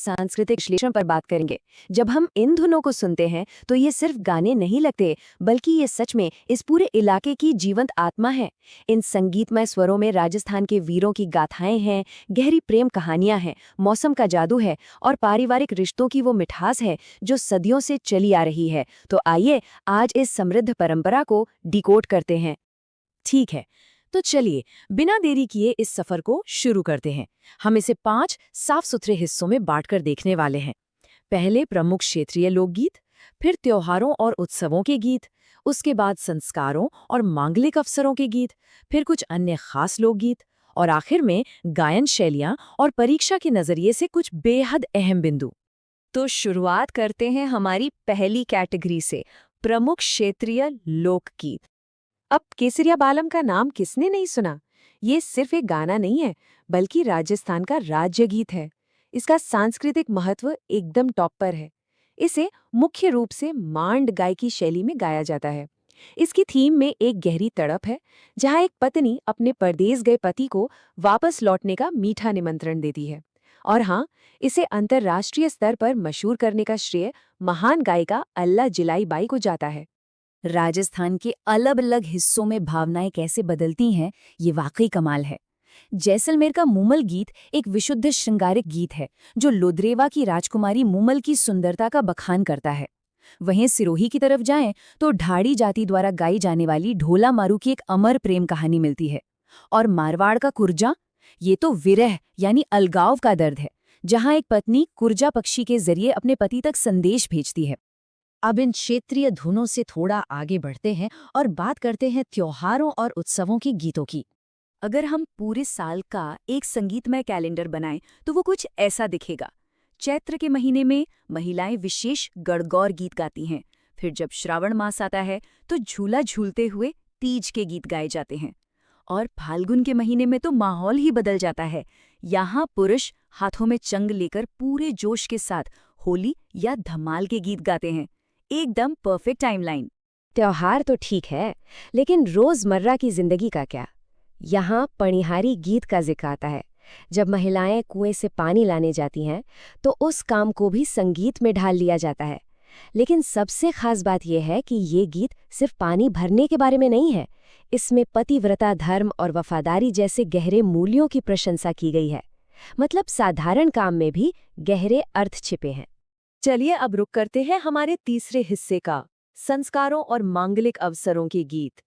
सांस्कृतिक विश्लेषण पर बात करेंगे। जब हम इन धुनों को सुनते हैं तो ये सिर्फ गाने नहीं लगते, बल्कि ये सच में इस पूरे इलाके की जीवंत आत्मा है। इन संगीतमय स्वरों में राजस्थान के वीरों की गाथाएं हैं, गहरी प्रेम कहानियां हैं, मौसम का जादू है और पारिवारिक रिश्तों की वो मिठास है जो सदियों से चली आ रही है। तो आइए आज इस समृद्ध परंपरा को डिकोड करते हैं। ठीक है, तो चलिए बिना देरी किए इस सफर को शुरू करते हैं। हम इसे 5 साफ सुथरे हिस्सों में बांटकर देखने वाले हैं। पहले प्रमुख क्षेत्रीय लोकगीत, फिर त्योहारों और उत्सवों के गीत, उसके बाद संस्कारों और मांगलिक अवसरों के गीत, फिर कुछ अन्य खास लोकगीत और आखिर में गायन शैलियां और परीक्षा के नजरिए से कुछ बेहद अहम बिंदु। तो शुरुआत करते हैं हमारी पहली कैटेगरी से, प्रमुख क्षेत्रीय लोकगीत। अब केसरिया बालम का नाम किसने नहीं सुना? ये सिर्फ एक गाना नहीं है, बल्कि राजस्थान का राज्य गीत है। इसका सांस्कृतिक महत्व एकदम टॉप पर है। इसे मुख्य रूप से मांड गायकी शैली में गाया जाता है। इसकी थीम में एक गहरी तड़प है, जहाँ एक पत्नी अपने परदेस गए पति को वापस लौटने का मीठा निमंत्रण देती है। और हाँ, इसे अंतर्राष्ट्रीय स्तर पर मशहूर करने का श्रेय महान गायिका अल्ला जिलाई बाई को जाता है। राजस्थान के अलग अलग हिस्सों में भावनाएं कैसे बदलती हैं, ये वाकई कमाल है। जैसलमेर का मूमल गीत एक विशुद्ध श्रृंगारिक गीत है जो लोदरेवा की राजकुमारी मूमल की सुंदरता का बखान करता है। वहीं सिरोही की तरफ जाएं तो ढाड़ी जाति द्वारा गाई जाने वाली ढोला मारू की एक अमर प्रेम कहानी मिलती है। और मारवाड़ का कुर्जा, ये तो विरह यानी अलगाव का दर्द है, जहां एक पत्नी कुर्जा पक्षी के जरिए अपने पति तक संदेश भेजती है। अब इन क्षेत्रीय धुनों से थोड़ा आगे बढ़ते हैं और बात करते हैं त्योहारों और उत्सवों के गीतों की। अगर हम पूरे साल का एक संगीतमय कैलेंडर बनाएं तो वो कुछ ऐसा दिखेगा। चैत्र के महीने में महिलाएं विशेष गणगौर गीत गाती हैं। फिर जब श्रावण मास आता है तो झूला झूलते हुए तीज के गीत गाए जाते हैं। और फाल्गुन के महीने में तो माहौल ही बदल जाता है। यहाँ पुरुष हाथों में चंग लेकर पूरे जोश के साथ होली या धमाल के गीत गाते हैं। एकदम परफेक्ट टाइमलाइन। त्योहार तो ठीक है, लेकिन रोजमर्रा की जिंदगी का क्या? यहाँ पणिहारी गीत का जिक्र आता है। जब महिलाएं कुएं से पानी लाने जाती हैं तो उस काम को भी संगीत में ढाल लिया जाता है। लेकिन सबसे खास बात यह है कि ये गीत सिर्फ पानी भरने के बारे में नहीं है। इसमें पतिव्रता धर्म और वफादारी जैसे गहरे मूल्यों की प्रशंसा की गई है। मतलब साधारण काम में भी गहरे अर्थ छिपे हैं। चलिए अब रुक करते हैं हमारे तीसरे हिस्से का, संस्कारों और मांगलिक अवसरों के गीत।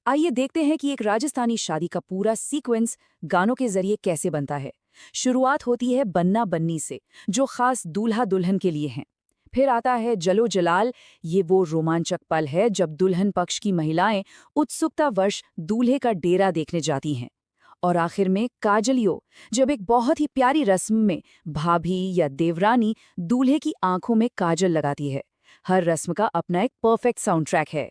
आइए देखते हैं कि एक राजस्थानी शादी का पूरा सीक्वेंस गानों के जरिए कैसे बनता है। शुरुआत होती है बन्ना बन्नी से, जो खास दूल्हा दुल्हन के लिए हैं। फिर आता है जलो जलाल, ये वो रोमांचक पल है जब दुल्हन पक्ष की महिलाएं उत्सुकतावश दूल्हे का डेरा देखने जाती हैं। और आखिर में काजलियो, जब एक बहुत ही प्यारी रस्म में भाभी या देवरानी दूल्हे की आंखों में काजल लगाती है। हर रस्म का अपना एक परफेक्ट साउंड ट्रैक है।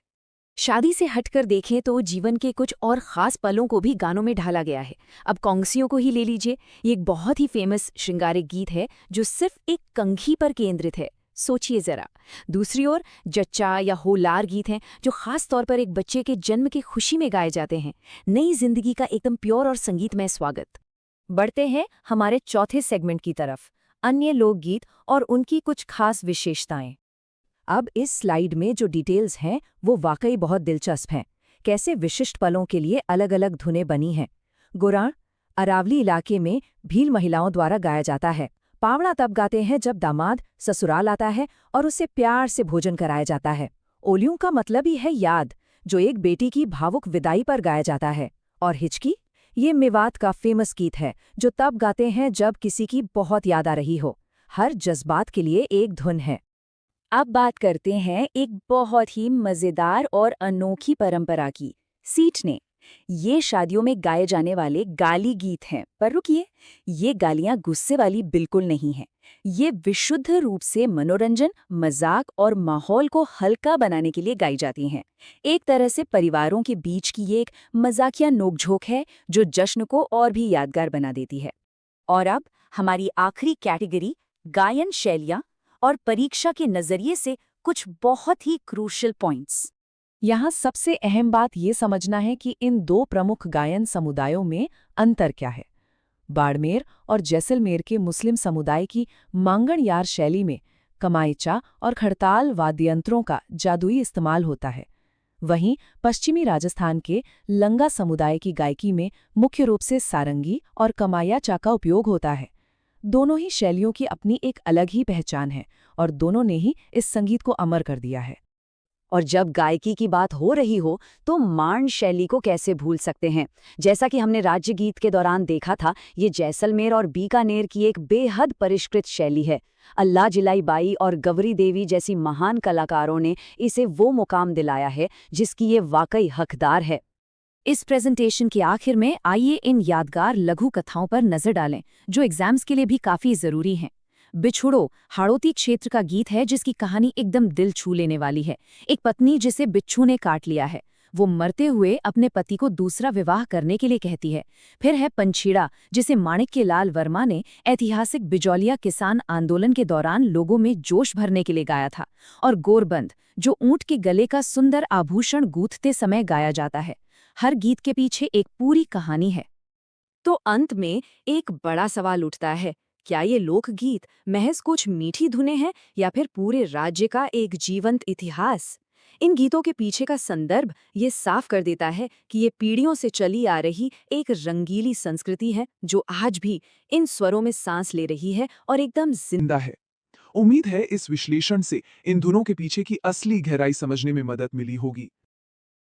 शादी से हटकर देखें तो जीवन के कुछ और खास पलों को भी गानों में ढाला गया है। अब कौंसियों को ही ले लीजिए, ये एक बहुत ही फेमस श्रृंगारिक गीत है जो सिर्फ एक कंघी पर केंद्रित है। सोचिए जरा। दूसरी ओर जच्चा या होलार गीत हैं जो खास तौर पर एक बच्चे के जन्म की खुशी में गाए जाते हैं। नई जिंदगी का एकदम प्योर और संगीतमय स्वागत। बढ़ते हैं हमारे चौथे सेगमेंट की तरफ, अन्य लोकगीत और उनकी कुछ खास विशेषताएं। अब इस स्लाइड में जो डिटेल्स हैं वो वाकई बहुत दिलचस्प हैं। कैसे विशिष्ट पलों के लिए अलग अलग धुनें बनी हैं। गुराण अरावली इलाके में भील महिलाओं द्वारा गाया जाता है। पावड़ा तब गाते हैं जब दामाद ससुराल आता है और उसे प्यार से भोजन कराया जाता है। ओलियों का मतलब ही है याद, जो एक बेटी की भावुक विदाई पर गाया जाता है। और हिचकी, ये मेवात का फेमस गीत है जो तब गाते हैं जब किसी की बहुत याद आ रही हो। हर जज्बात के लिए एक धुन है। अब बात करते हैं एक बहुत ही मज़ेदार और अनोखी परंपरा की, सीटने। ये शादियों में गाए जाने वाले गाली गीत हैं। पर रुकिए, ये गालियां गुस्से वाली बिल्कुल नहीं हैं। ये विशुद्ध रूप से मनोरंजन, मजाक और माहौल को हल्का बनाने के लिए गाई जाती हैं। एक तरह से परिवारों के बीच की ये एक मजाकिया नोकझोंक है जो जश्न को और भी यादगार बना देती है। और अब हमारी आखिरी कैटेगरी, गायन शैलियाँ और परीक्षा के नजरिए से कुछ बहुत ही क्रूशियल पॉइंट्स। यहाँ सबसे अहम बात ये समझना है कि इन दो प्रमुख गायन समुदायों में अंतर क्या है। बाड़मेर और जैसलमेर के मुस्लिम समुदाय की मांगण यार शैली में कमाइचा और खड़ताल वाद्ययंत्रों का जादुई इस्तेमाल होता है। वहीं पश्चिमी राजस्थान के लंगा समुदाय की गायकी में मुख्य रूप से सारंगी और कमायाचा का उपयोग होता है। दोनों ही शैलियों की अपनी एक अलग ही पहचान है और दोनों ने ही इस संगीत को अमर कर दिया है। और जब गायकी की बात हो रही हो तो मांड शैली को कैसे भूल सकते हैं। जैसा कि हमने राज्य गीत के दौरान देखा था, ये जैसलमेर और बीकानेर की एक बेहद परिष्कृत शैली है। अल्लाह जिलाई बाई और गवरी देवी जैसी महान कलाकारों ने इसे वो मुकाम दिलाया है जिसकी ये वाकई हकदार है। इस प्रेजेंटेशन के आखिर में आइए इन यादगार लघु कथाओं पर नजर डालें, जो एग्जाम्स के लिए भी काफी जरूरी हैं। बिछुड़ो हाड़ौती क्षेत्र का गीत है जिसकी कहानी एकदम दिल छू लेने वाली है। एक पत्नी जिसे बिच्छू ने काट लिया है, वो मरते हुए अपने पति को दूसरा विवाह करने के लिए कहती है। फिर है पंछीड़ा, जिसे माणिक्यलाल वर्मा ने ऐतिहासिक बिजौलिया किसान आंदोलन के दौरान लोगों में जोश भरने के लिए गाया था। और गोरबंद, जो ऊंट के गले का सुंदर आभूषण गूंथते समय गाया जाता है। हर गीत के पीछे एक पूरी कहानी है। तो अंत में एक बड़ा सवाल उठता है, क्या ये लोकगीत महज कुछ मीठी धुनें हैं या फिर पूरे राज्य का एक जीवंत इतिहास? इन गीतों के पीछे का संदर्भ ये साफ कर देता है कि ये पीढ़ियों से चली आ रही एक रंगीली संस्कृति है जो आज भी इन स्वरों में सांस ले रही है और एकदम जिंदा है। उम्मीद है इस विश्लेषण से इन धुनों के पीछे की असली गहराई समझने में मदद मिली होगी।